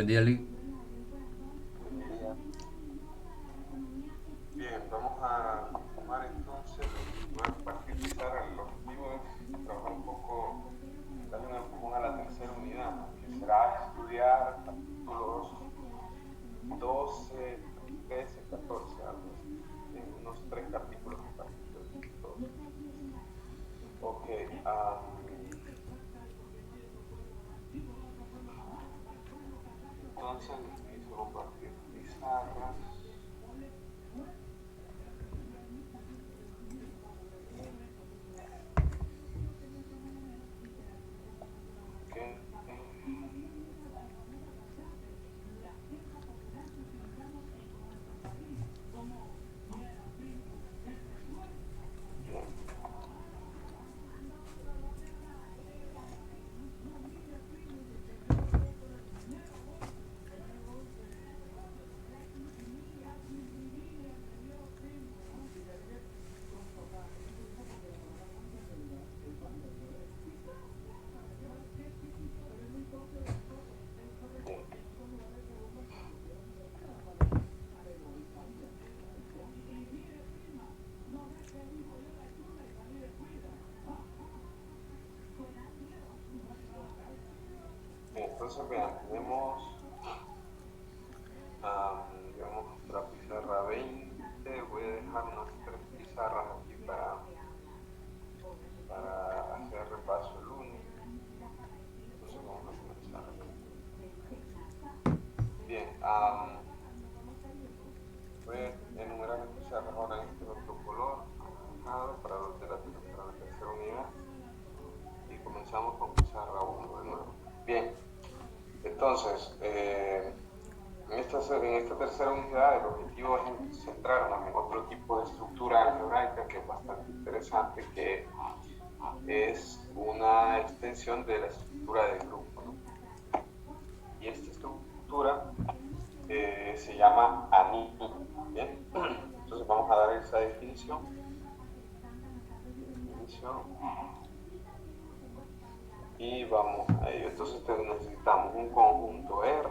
Buen día, Lee. Buen día. Bien, vamos a tomar entonces, voy a partir el objetivo es trabajar un poco, darle un empujón a la tercera unidad, que será estudiar capítulos 12, 13, 14, algo así, en unos 3 capítulos en particular. Ok, entonces empiezo a compartir pizarras. Okay. Bien. entonces vean, tenemos, digamos, nuestra pizarra 20. Voy a dejar unas 3 pizarras aquí para hacer repaso el lunes. Entonces vamos a comenzar. Bien, voy a enumerar las pizarras ahora en este otro color para los de la tercera unidad, y comenzamos con pizarra 1 de nuevo. Bien, entonces en esta tercera unidad el objetivo es centrarnos en otro tipo de estructura algebraica que es bastante interesante, que es una extensión de la estructura del grupo, ¿no? Y esta estructura se llama anillo. Bien, entonces vamos a dar esa definición. Y vamos a ello. Entonces necesitamos un conjunto R,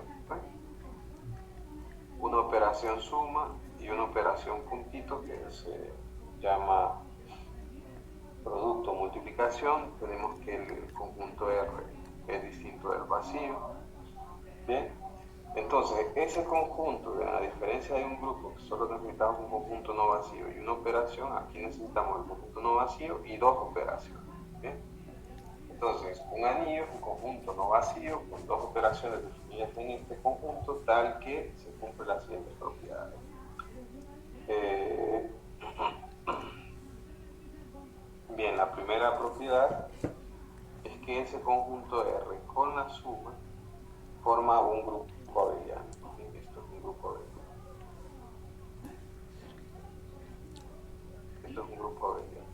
una operación suma y una operación puntito que se llama producto multiplicación. Tenemos que el conjunto R es distinto del vacío. Bien, entonces ese conjunto, a diferencia de un grupo que solo necesitamos un conjunto no vacío y una operación, aquí necesitamos el conjunto no vacío y 2 operaciones. Bien, entonces un anillo es un conjunto no vacío con 2 operaciones definidas en este conjunto, tal que se cumplen las siguientes propiedades. Bien, la primera propiedad es que ese conjunto R con la suma forma un grupo abeliano. Esto es un grupo abeliano. Esto es un grupo abeliano.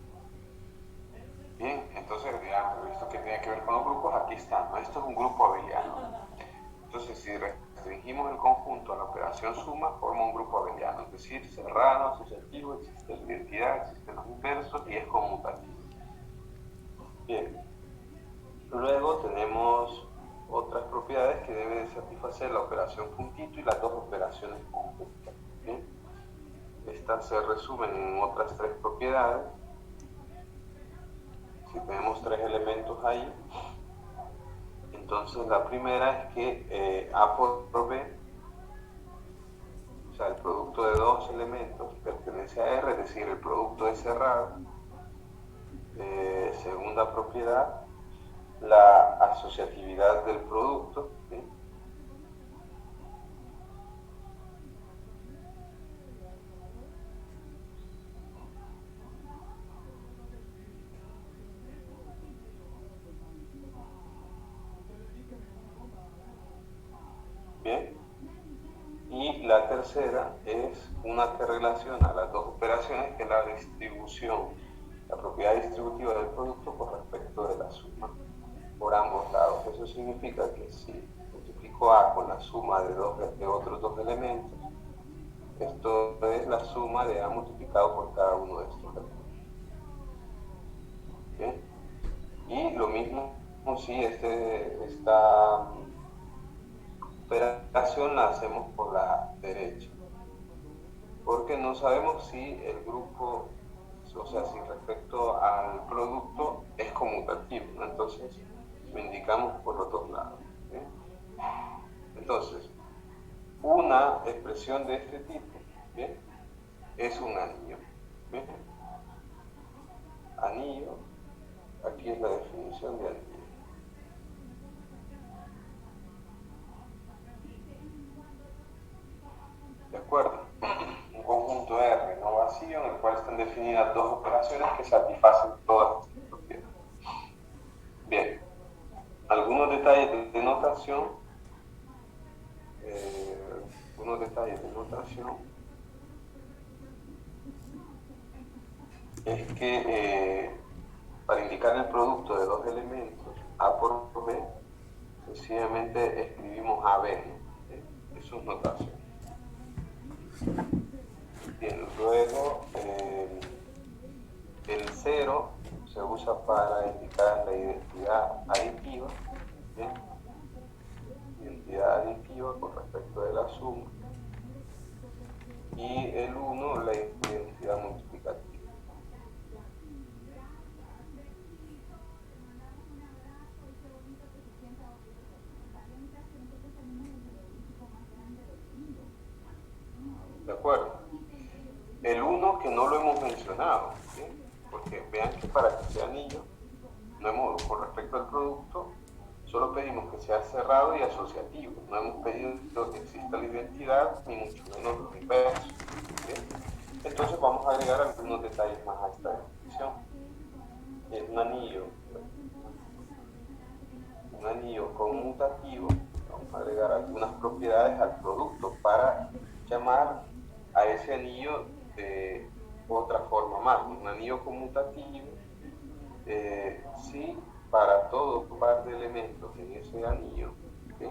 Bien, entonces veamos, esto que tiene que ver con los grupos, aquí está, ¿no? Esto es un grupo abeliano. Entonces, si restringimos el conjunto a la operación suma, forma un grupo abeliano, es decir, cerrado, asociativo, existe la identidad, existen los inversos y es conmutativo. Bien, luego tenemos otras propiedades que debe de satisfacer la operación puntito y las 2 operaciones conjuntas. Bien, estas se resumen en otras 3 propiedades. Si tenemos 3 elementos ahí, entonces la primera es que A por B, o sea, el producto de 2 elementos pertenece a R, es decir, el producto es cerrado. Segunda propiedad, la asociatividad del producto, ¿sí? Bien, y la tercera es una que relaciona las 2 operaciones, que es la distribución, la propiedad distributiva del producto con respecto de la suma por ambos lados. Eso significa que si multiplico A con la suma de otros 2 elementos, esto es la suma de A multiplicado por cada uno de estos elementos. Bien, y lo mismo si esta operación la hacemos por la derecha, porque no sabemos si el grupo, o sea, si respecto al producto es conmutativo, ¿no? Entonces lo indicamos por los 2 lados. ¿Sí? Entonces, una expresión de este tipo, ¿bien?, es un anillo. ¿Bien? Anillo, aquí es la definición de anillo. ¿De acuerdo? Un conjunto R no vacío en el cual están definidas 2 operaciones que satisfacen todas estas propiedades. Bien, algunos detalles de notación. Es que para indicar el producto de 2 elementos, A por B, sencillamente escribimos AB, ¿no? Eso es notación. Bien, luego el 0 se usa para indicar la identidad aditiva, ¿bien? Identidad aditiva con respecto de la suma, y el 1 la identidad multiplicativa. acuerdo? El uno que no lo hemos mencionado, ¿sí? Porque vean que para que sea anillo, con respecto al producto, solo pedimos que sea cerrado y asociativo. No hemos pedido que exista la identidad, ni mucho menos los inversos, ¿sí? Entonces vamos a agregar algunos detalles más a esta definición. Es un anillo conmutativo. Vamos a agregar algunas propiedades al producto para llamar a ese anillo de otra forma más. Un anillo conmutativo, sí, para todo par de elementos en ese anillo, ¿sí?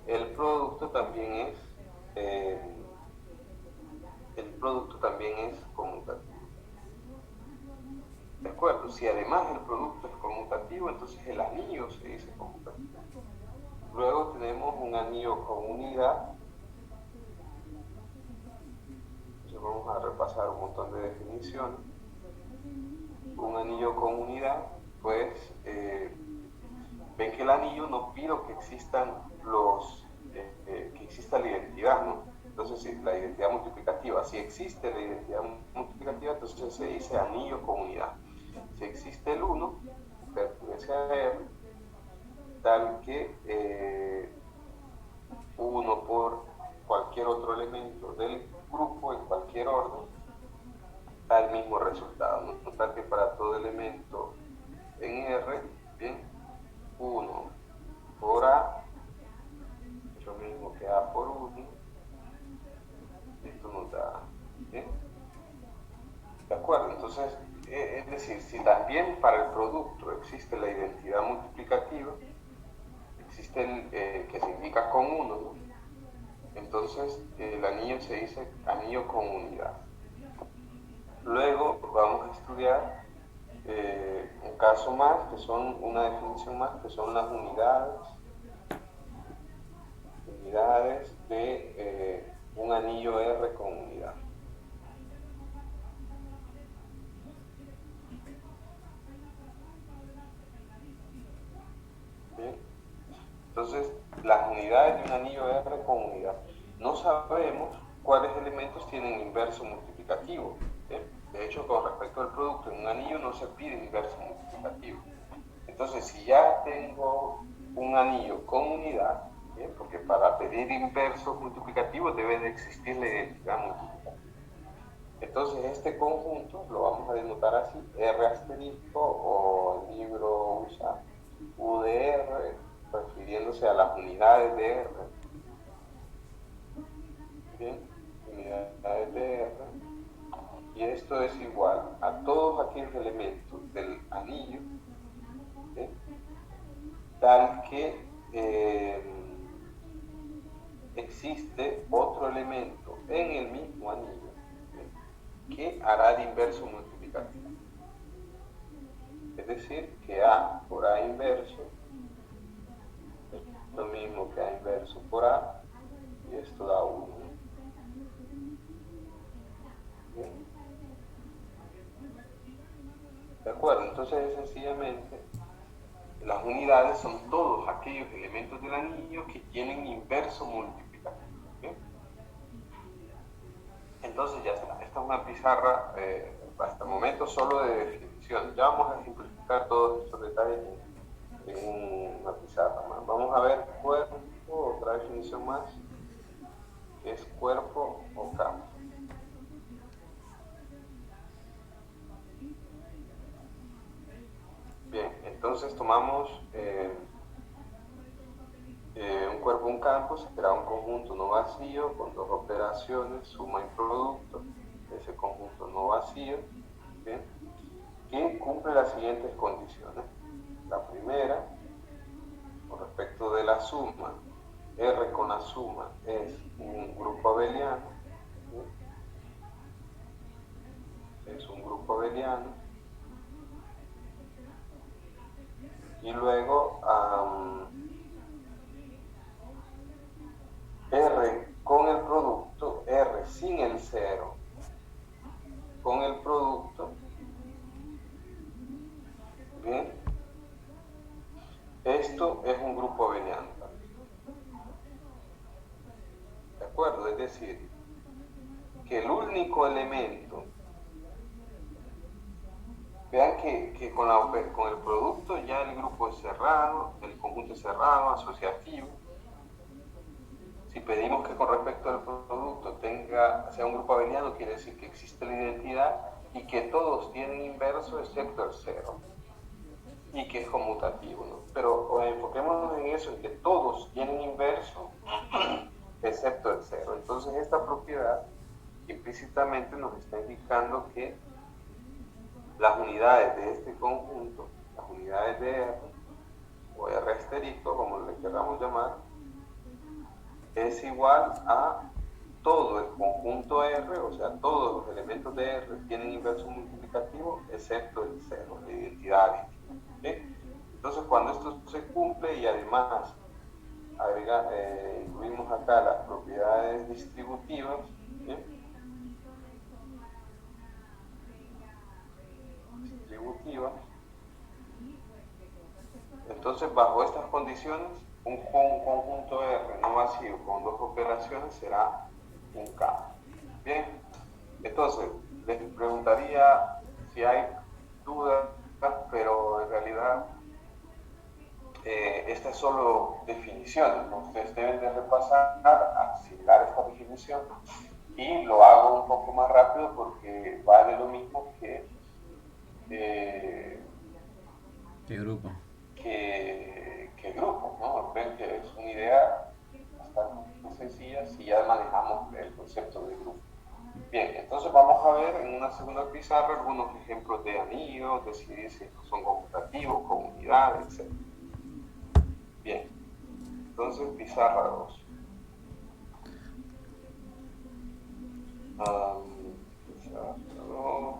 El producto también es conmutativo. ¿De acuerdo? Si además el producto es conmutativo, entonces el anillo se dice conmutativo. Luego tenemos un anillo con unidad. Entonces vamos a repasar un montón de definiciones. Un anillo con unidad, pues ven que el anillo no pido que existan que exista la identidad, ¿no? Entonces, si la identidad multiplicativa, si existe la identidad multiplicativa, entonces se dice anillo con unidad. Si existe el 1, pertenece a R, tal que 1 por cualquier otro elemento del grupo en cualquier orden, da el mismo resultado, ¿no? Tal que para todo elemento en R, bien, 1 por A, lo mismo que A por 1, esto nos da, ¿bien? ¿De acuerdo? Entonces, es decir, si también para el producto existe la identidad multiplicativa, existe que significa con 1, ¿no? Entonces el anillo se dice anillo con unidad. Luego vamos a estudiar un caso más, que son una definición más, que son las unidades de un anillo R con unidad. ¿Bien? Entonces, las unidades de un anillo R con unidad. No sabemos cuáles elementos tienen inverso multiplicativo. ¿Bien? De hecho, con respecto al producto, en un anillo no se pide inverso multiplicativo. Entonces, si ya tengo un anillo con unidad, ¿bien? Porque para pedir inversos multiplicativos debe de existir la identidad multiplicativa. Entonces, este conjunto lo vamos a denotar así, R asterisco, o el libro usa U de R, refiriéndose a las unidades de R. Bien, unidades de R. Y esto es igual a todos aquellos elementos del anillo, ¿sí? Tal que existe otro elemento en el mismo anillo, ¿sí? Que hará el inverso multiplicativo. Es decir, que A por A inverso es lo mismo que A inverso por A, y esto da 1. ¿Bien? ¿De acuerdo? Entonces es sencillamente, las unidades son todos aquellos elementos del anillo que tienen inverso multiplicativo. ¿Bien? Entonces ya está. Esta es una pizarra, hasta el momento, solo de definición. Ya vamos a simplificar todos estos detalles en una pizarra más. Vamos a ver cuerpo, otra definición más, que es cuerpo o campo. Bien, entonces tomamos un cuerpo, un campo, será un conjunto no vacío con dos operaciones, suma y producto, ese conjunto no vacío, ¿bien? Que cumple las siguientes condiciones. La primera, con respecto de la suma, R con la suma es un grupo abeliano, ¿sí? Es un grupo abeliano. Y luego R con el producto, R sin el cero, con el producto, bien, esto es un grupo abeliano, ¿de acuerdo? Es decir, que el único elemento, vean que con el producto ya el grupo es cerrado, el conjunto es cerrado, asociativo. Si pedimos que con respecto al producto sea un grupo abeliano, quiere decir que existe la identidad y que todos tienen inverso excepto el cero, y que es conmutativo, ¿no? Pero enfoquémonos en eso, en que todos tienen inverso excepto el cero. Entonces esta propiedad implícitamente nos está indicando que las unidades de este conjunto, las unidades de R, o R asterisco, como le queramos llamar, es igual a todo el conjunto R, o sea, todos los elementos de R tienen inverso multiplicativo excepto el cero, la identidad. ¿Sí? Entonces, cuando esto se cumple y además incluimos acá las propiedades distributivas, ¿sí? Entonces, bajo estas condiciones, un conjunto R no vacío con dos operaciones será un K. Bien, entonces les preguntaría si hay dudas, pero en realidad esta es solo definición, ¿no? Ustedes deben de repasar, asimilar esta definición, y lo hago un poco más rápido porque vale lo mismo que grupo. Que grupo, ¿no? Ven que es una idea bastante sencilla si ya manejamos el concepto de grupo. Bien, entonces vamos a ver en una segunda pizarra algunos ejemplos de anillos, decidir si estos son conmutativos, comunidades, etc. Bien, entonces pizarra 2. Pizarra 2.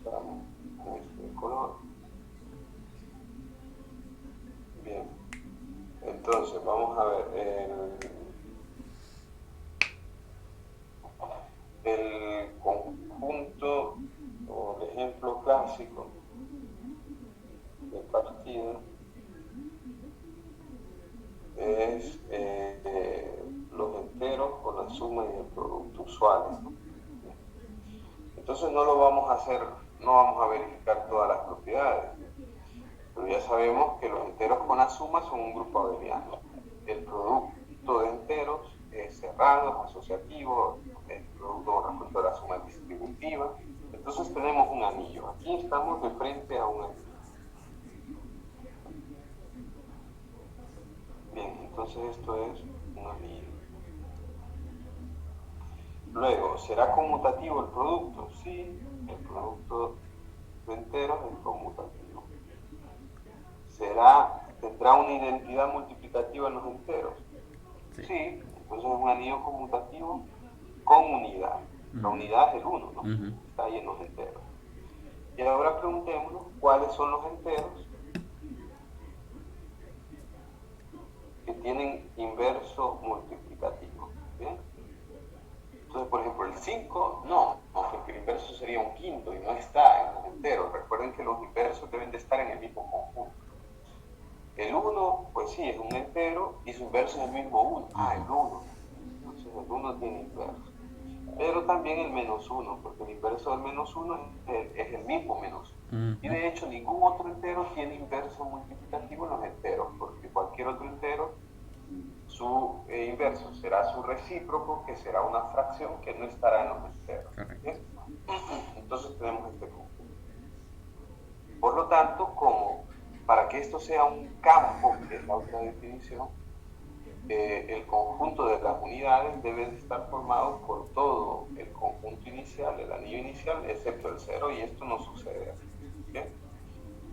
Usamos este color. Bien, entonces vamos a ver el conjunto o el ejemplo clásico de partida es los enteros con la suma y el producto usuales, ¿no? Entonces no lo vamos a hacer, no vamos a verificar todas las propiedades, pero ya sabemos que los enteros con la suma son un grupo abeliano. El producto de enteros es cerrado, es asociativo, el producto con respecto a la suma es distributiva. Entonces tenemos un anillo. Aquí estamos de frente a un anillo. Bien, entonces esto es un anillo. Luego, ¿será conmutativo el producto? Sí, el producto de enteros es conmutativo. ¿Tendrá una identidad multiplicativa en los enteros? Sí, entonces es un anillo conmutativo con unidad. La unidad es el 1, ¿no? Está ahí en los enteros. Y ahora preguntémonos cuáles son los enteros que tienen inverso multiplicativo. ¿Bien? Entonces, por ejemplo, el 5, no, porque el inverso sería un quinto y no está en los enteros. Recuerden que los inversos deben de estar en el mismo conjunto. El 1, pues sí, es un entero y su inverso es el mismo 1. El 1. Entonces el 1 tiene inverso. Pero también el menos 1, porque el inverso del menos 1 es el mismo menos 1. Y de hecho ningún otro entero tiene inverso multiplicativo en los enteros, porque cualquier otro entero, su inverso será su recíproco, que será una fracción que no estará en los enteros. Entonces tenemos este conjunto. Por lo tanto, para que esto sea un campo, que es la otra definición, el conjunto de las unidades debe de estar formado por todo el conjunto inicial, el anillo inicial, excepto el cero, y esto no sucede así. ¿Bien?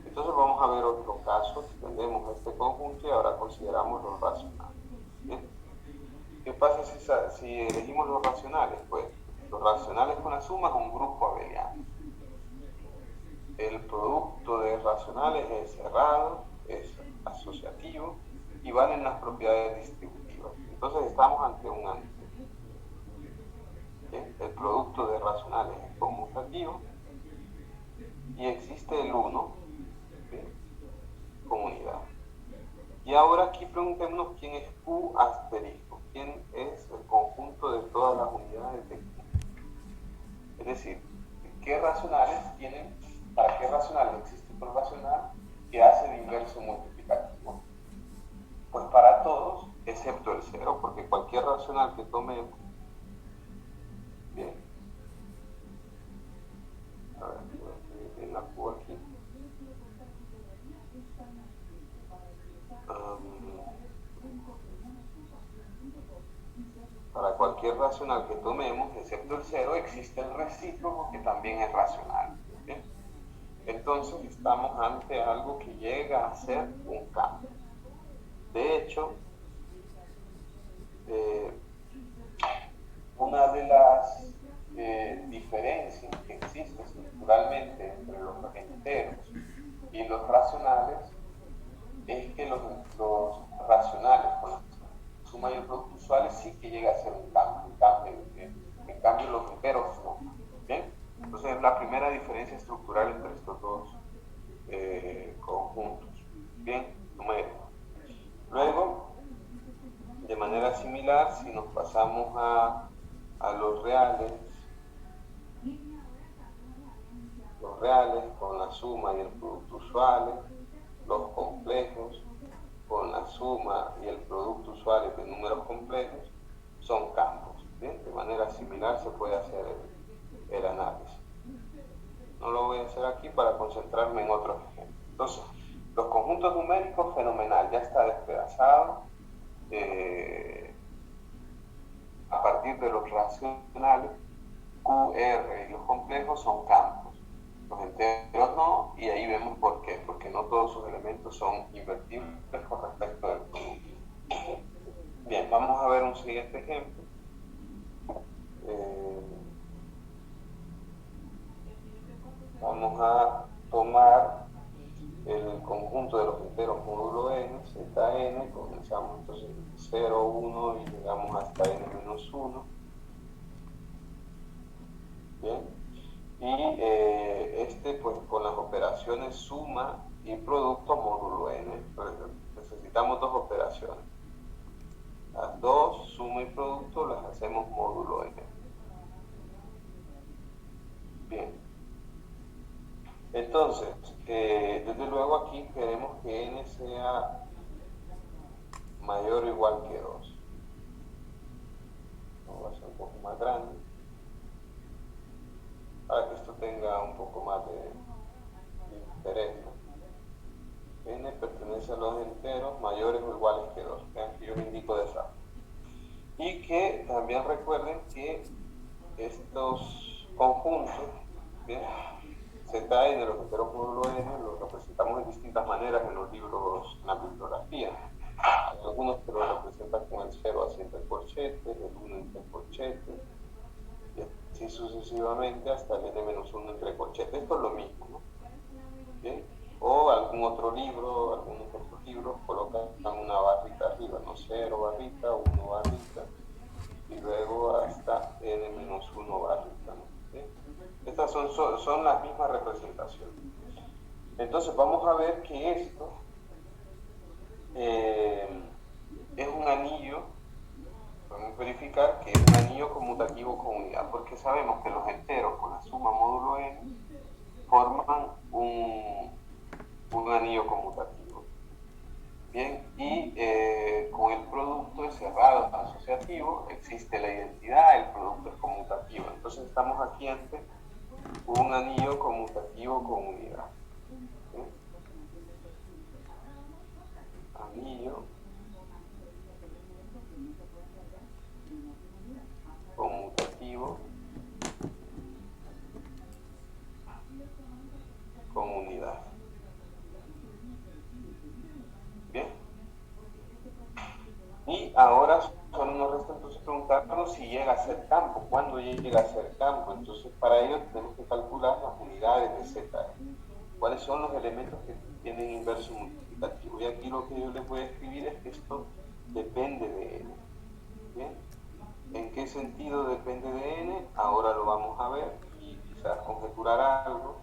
Entonces vamos a ver otro caso. Tenemos este conjunto y ahora consideramos los racionales. ¿Bien? ¿Qué pasa si elegimos los racionales? Pues los racionales con la suma es un grupo abeliano. El producto de racionales es cerrado, es asociativo y valen las propiedades distributivas. Entonces estamos ante un anillo. El producto de racionales es conmutativo y existe el 1 con unidad. Y ahora aquí preguntémonos quién es Q asterisco. ¿Quién es el conjunto de todas las unidades de Q? Es decir, ¿qué racionales tienen? ¿Para qué racionales existe un racional que hace de inverso multiplicativo? Pues para todos, excepto el 0, porque cualquier racional que tomemos, bien, a ver, voy a escribir bien la Q aquí. Para cualquier racional que tomemos, excepto el 0, existe el recíproco que también es racional. ¿Bien? Entonces estamos ante algo que llega a ser un cambio. De hecho, una de las diferencias que existe estructuralmente entre los enteros y los racionales es que los racionales con la suma y el producto usuales sí que llega a ser un cambio, en cambio los enteros no. ¿Bien? Entonces es la primera diferencia estructural entre estos dos conjuntos. Bien, numérico. Luego, de manera similar, si nos pasamos a los reales con la suma y el producto usuales, los complejos con la suma y el producto usuales de números complejos son campos. ¿Bien? De manera similar se puede hacer el análisis. No lo voy a hacer aquí para concentrarme en otros ejemplos. Entonces, los conjuntos numéricos, fenomenal, ya está despedazado. A partir de los racionales, Q, R y los complejos son campos. Los enteros no, y ahí vemos por qué. Porque no todos sus elementos son invertibles con respecto del producto. Bien, vamos a ver un siguiente ejemplo. Vamos a tomar el conjunto de los enteros módulo n, zn, comenzamos entonces 0, 1 y llegamos hasta n-1. Bien, y pues con las operaciones suma y producto módulo n, necesitamos dos operaciones. Las dos, suma y producto, las hacemos módulo n. Bien. Entonces, desde luego aquí queremos que n sea mayor o igual que 2. Va a ser un poco más grande para que esto tenga un poco más de interés, ¿no? N pertenece a los enteros mayores o iguales que 2. Vean que yo lo indico de esa forma. Y que también recuerden que estos conjuntos, ¿bien? Zn, los enteros módulo n, los representamos de distintas maneras en los libros, en la bibliografía. Hay algunos que lo representan con el 0 así entre corchetes, el 1 entre corchetes, y así sucesivamente hasta el n-1 entre corchetes. Esto es lo mismo, ¿no? ¿Bien? O algún otro libro, algunos otros libros colocan una barrita arriba, ¿no? 0 barrita, 1 barrita, y luego hasta n-1 barrita, ¿no? ¿Bien? Estas son las mismas representaciones. Entonces vamos a ver que esto es un anillo, podemos verificar que es un anillo conmutativo con unidad, porque sabemos que los enteros con la suma módulo n forman un anillo conmutativo. Bien, y con el producto es cerrado, asociativo, existe la identidad, el producto es conmutativo. Entonces estamos aquí ante un anillo conmutativo con unidad. ¿Sí? Anillo conmutativo con unidad. Bien. Y ahora solo nos resta entonces preguntarnos si llega a ser campo, cuándo llega a ser campo. Entonces para ello tenemos que calcular las unidades de Z. ¿Cuáles son los elementos que tienen inverso multiplicativo? Y aquí lo que yo les voy a escribir es que esto depende de n. ¿Bien? ¿En qué sentido depende de n? Ahora lo vamos a ver y quizás conjeturar algo.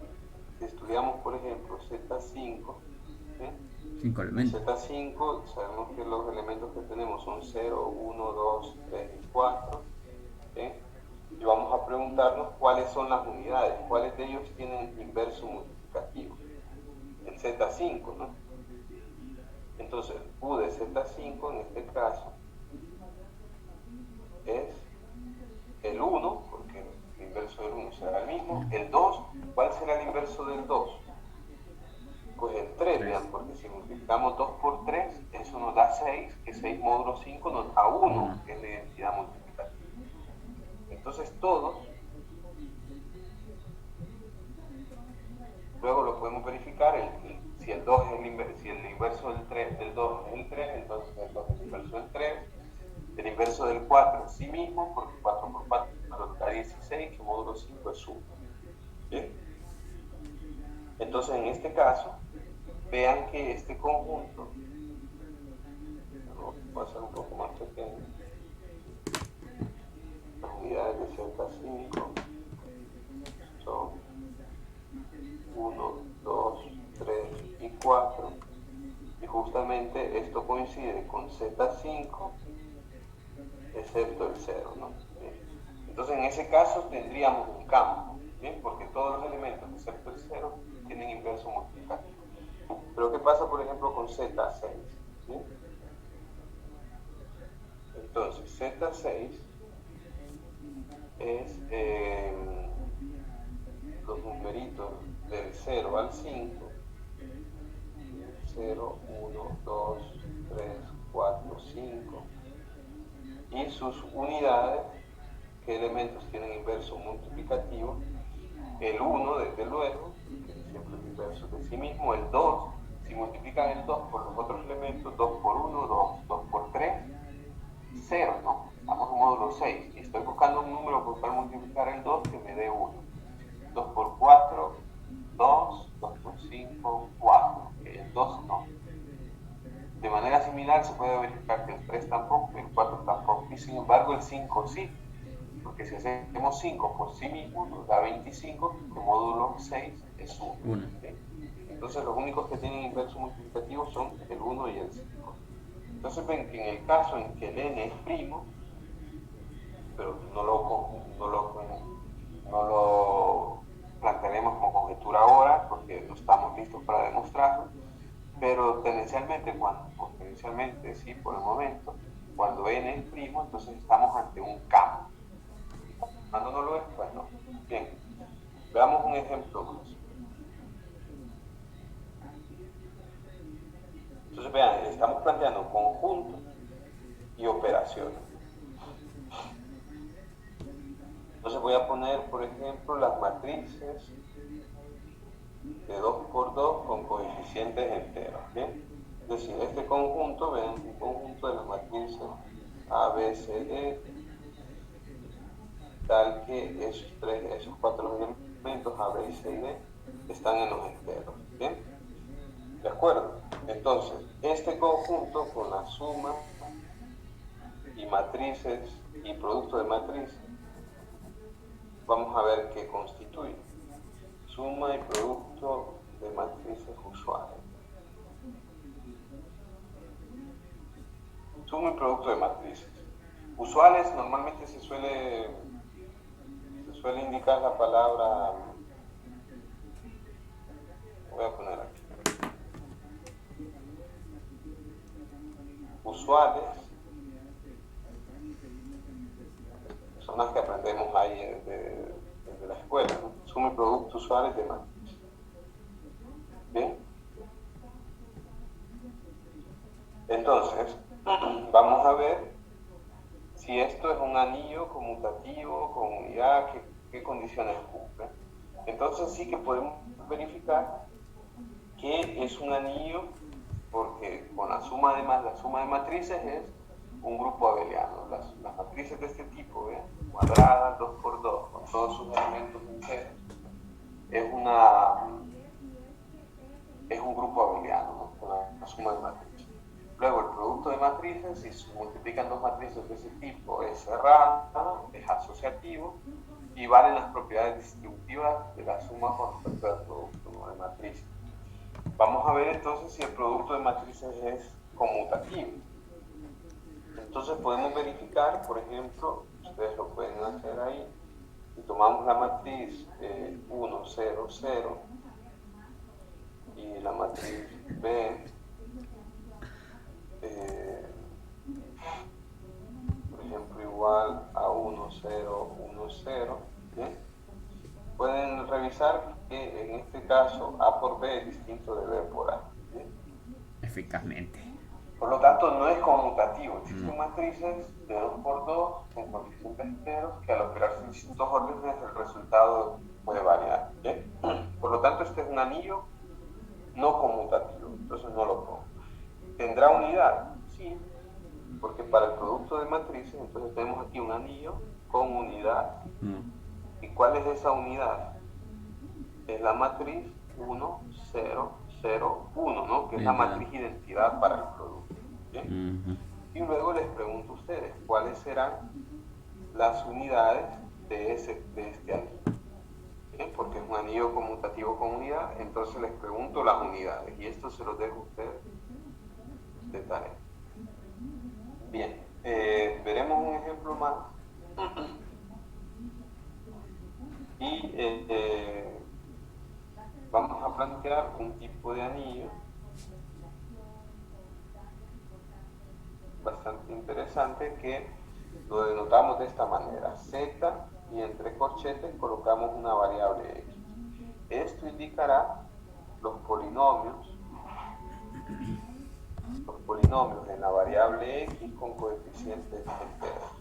Si estudiamos, por ejemplo, Z5, ¿bien? 5 elementos. Z5, sabemos que los elementos que tenemos son 0, 1, 2, 3 y 4. ¿Sí? Y vamos a preguntarnos cuáles son las unidades, cuáles de ellos tienen inverso multiplicativo. El Z5, ¿no? Entonces, U de Z5 en este caso es el 1, porque el inverso del 1 será el mismo. El 2, ¿cuál será el inverso del 2? Pues el 3, vean, porque si multiplicamos 2 por 3, eso nos da 6, que 6 módulo 5 nos da 1, que es la identidad multiplicativa. Entonces todos, luego lo podemos verificar, si el 2 es si el inverso del 2 es el 3, entonces el 2 es el inverso del 3. El inverso del 4 es sí mismo, porque 4 por 4 da 16, que módulo 5 es 1. ¿Bien? Entonces en este caso, vean que este conjunto, voy a hacer un poco más pequeño, las unidades de Z5 son 1, 2, 3 y 4, y justamente esto coincide con Z5, excepto el 0, ¿no? ¿Bien? Entonces en ese caso tendríamos un campo, ¿bien? Porque todos los elementos, excepto el 0, tienen inverso multiplicativo. Pero ¿qué pasa, por ejemplo, con Z6? ¿Sí? Entonces, Z6 es los numeritos del 0 al 5, 0, 1, 2, 3, 4, 5, y sus unidades, ¿qué elementos tienen inverso multiplicativo? El 1, desde luego, que siempre es inverso de sí mismo. El 2, si multiplican el 2 por los otros elementos, 2 por 1, 2, 2 por 3, 0, ¿no? Estamos en módulo 6, y estoy buscando un número por cual multiplicar el 2 que me dé 1. 2 por 4, 2, 2 por 5, 4. El 2 no. De manera similar se puede verificar que el 3 tampoco, el 4 tampoco, y sin embargo el 5 sí. Porque si hacemos 5 por sí mismo, nos da 25, que módulo 6 es 1. ¿Sí? Entonces los únicos que tienen inverso multiplicativo son el 1 y el 5. Entonces ven que en el caso en que el n es primo, pero no lo plantearemos como conjetura ahora, porque no estamos listos para demostrarlo, pero tendencialmente, sí, por el momento, cuando n es primo, entonces estamos ante un campo. Cuando no lo es, pues no. Bien, veamos un ejemplo más. Entonces vean, estamos planteando conjuntos y operaciones. Entonces voy a poner, por ejemplo, las matrices de 2 por 2 con coeficientes enteros. ¿Bien? Es decir, este conjunto, vean, un conjunto de las matrices A, B, C, D, tal que esos 4 elementos A, B y C y D están en los enteros. ¿Bien? ¿De acuerdo? Entonces, este conjunto con la suma y matrices y producto de matrices, vamos a ver qué constituye. Suma y producto de matrices usuales. Suma y producto de matrices. Usuales normalmente se suele indicar la palabra, voy a poner aquí, usuales son las que aprendemos ahí desde la escuela, ¿no? Suma y producto usuales de matrices. Bien, entonces vamos a ver si esto es un anillo conmutativo, con unidad, qué condiciones cumple. Entonces sí que podemos verificar que es un anillo, porque con la suma de matrices es un grupo abeliano. Las matrices de este tipo, ¿ven? Cuadradas, 2 por 2, con todos sus elementos enteros, es un grupo abeliano, ¿no? Con la suma de matrices. Luego el producto de matrices, si se multiplican dos matrices de ese tipo, es cerrado, es asociativo, y valen las propiedades distributivas de la suma con respecto al producto de matrices. Vamos a ver entonces si el producto de matrices es conmutativo. Entonces podemos verificar, por ejemplo, ustedes lo pueden hacer ahí, si tomamos la matriz 1, 0, 0 y la matriz B, por ejemplo, igual a 1, 0, 1, 0, ¿bien? Pueden revisar que en este caso A por B es distinto de B por A, ¿bien? Eficazmente. Por lo tanto, no es conmutativo. Existen matrices de 2 por 2 con coeficientes enteros que al operarse en distintos órdenes el resultado puede variar, ¿bien? Por lo tanto, este es un anillo no conmutativo, entonces no lo pongo. ¿Tendrá unidad? Sí, porque para el producto de matrices, entonces tenemos aquí un anillo con unidad. ¿Y cuál es esa unidad? Es la matriz 1, 0, 0, 1, ¿no? Que es la matriz identidad para el producto, ¿bien? Y luego les pregunto a ustedes, ¿cuáles serán las unidades de este anillo? ¿Bien? Porque es un anillo conmutativo con unidad, entonces les pregunto las unidades, y esto se los dejo a ustedes de tarea. Bien, veremos un ejemplo más. Y vamos a plantear un tipo de anillo bastante interesante que lo denotamos de esta manera: Z, y entre corchetes colocamos una variable X. Esto indicará los polinomios en la variable X con coeficientes enteros.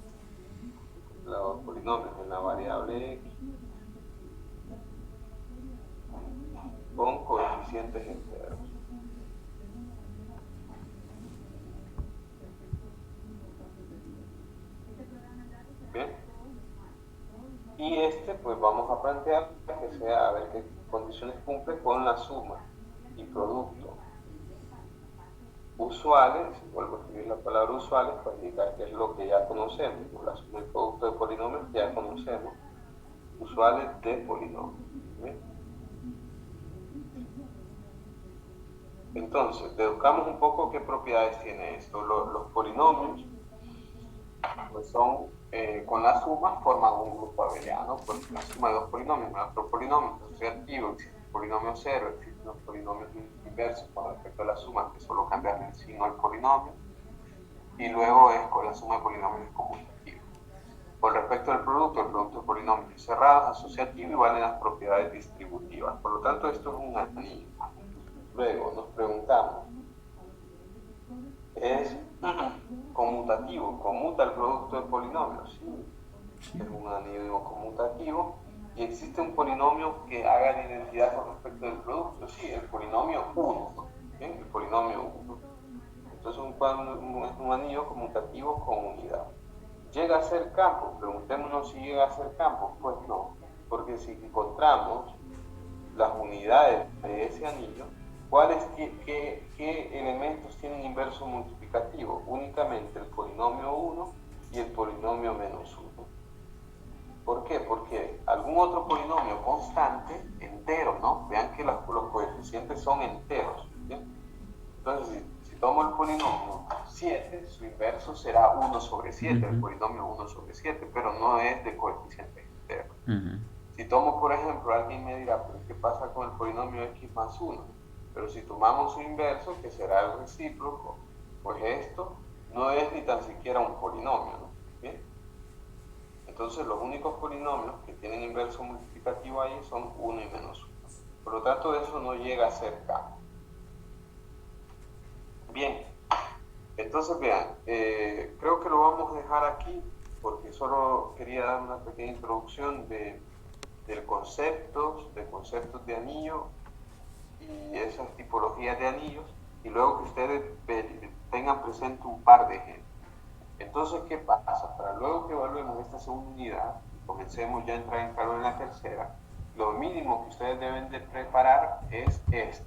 Los polinomios en la variable X con coeficientes enteros. Bien. Y pues vamos a plantear que sea, a ver qué condiciones cumple con la suma y producto usuales. Vuelvo a escribir la palabra usuales para indicar que es lo que ya conocemos, ¿no? La suma y producto de polinomios que ya conocemos, usuales de polinomios. ¿Bien? Entonces, deduzcamos un poco qué propiedades tiene esto. Los polinomios pues son, con la suma forman un grupo abeliano, porque la suma de dos polinomios más otro polinomio es asociativo, existe un polinomio cero, existen los polinomios inversos con respecto a la suma, que solo cambian el signo al polinomio, y luego es con la suma de polinomios conmutativos. Con respecto al producto, el producto de polinomios cerrados, asociativo, y valen las propiedades distributivas. Por lo tanto, esto es un anillo. Luego nos preguntamos, ¿es conmutativo? ¿Conmuta el producto de polinomios? Sí, es un anillo conmutativo. ¿Y existe un polinomio que haga la identidad con respecto del producto? Sí, el polinomio 1. ¿Bien? El polinomio 1. Entonces es un anillo conmutativo con unidad. ¿Llega a ser campo? Preguntémonos si llega a ser campo. Pues no, porque si encontramos las unidades de ese anillo, ¿qué elementos tienen inverso multiplicativo? Únicamente el polinomio 1 y el polinomio menos 1. ¿Por qué? Porque algún otro polinomio constante, entero, ¿no? Vean que los coeficientes son enteros, ¿bien? Entonces, si tomo el polinomio 7, su inverso será 1 sobre 7, el polinomio 1 sobre 7, pero no es de coeficientes enteros. Si tomo, por ejemplo, alguien me dirá, ¿pero qué pasa con el polinomio x más 1? Pero si tomamos su inverso, que será el recíproco, pues esto no es ni tan siquiera un polinomio, ¿no? ¿Bien? Entonces, los únicos polinomios que tienen inverso multiplicativo ahí son 1 y menos 1. Por lo tanto, eso no llega a ser K. Bien, entonces vean, creo que lo vamos a dejar aquí porque solo quería dar una pequeña introducción de conceptos de anillo y esas tipologías de anillos, y luego que ustedes tengan presente un par de ejemplos. Entonces, ¿qué pasa? Para luego que evaluemos esta segunda unidad, comencemos ya a entrar en calor en la tercera, lo mínimo que ustedes deben de preparar es esto.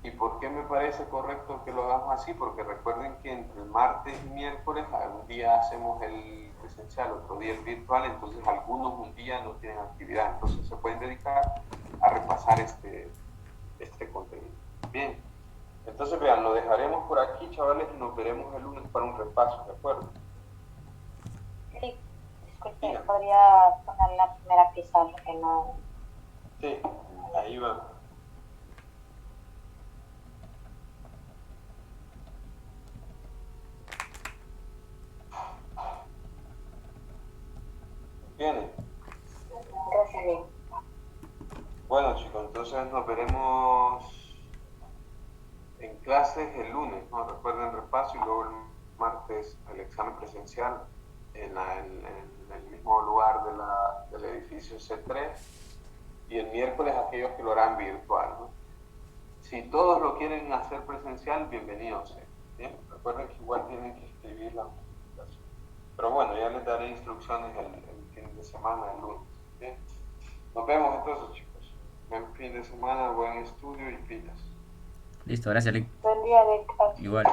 ¿Y por qué me parece correcto que lo hagamos así? Porque recuerden que entre el martes y miércoles, un día hacemos el presencial, otro día el virtual, entonces algunos un día no tienen actividad, entonces se pueden dedicar a repasar este contenido. Bien. Entonces, vean, lo dejaremos por aquí, chavales, y nos veremos el lunes para un repaso, ¿de acuerdo? Sí, disculpe, Diga. podría poner la primera pizarra que no. Sí, ahí va. ¿Viene? Gracias, bien. Bueno, chicos, entonces nos veremos en clases el lunes, ¿no? Recuerden el repaso y luego el martes el examen presencial en el mismo lugar del edificio C3 y el miércoles aquellos que lo harán virtual, ¿no? Si todos lo quieren hacer presencial, bienvenidos. ¿Bien? Recuerden que igual tienen que escribir la justificación. Pero bueno, ya les daré instrucciones el fin de semana, el lunes. ¿Bien? Nos vemos entonces, chicos. Buen fin de semana, buen estudio y pilas. Listo, gracias, Lick. Buen día, Víctor. Igual.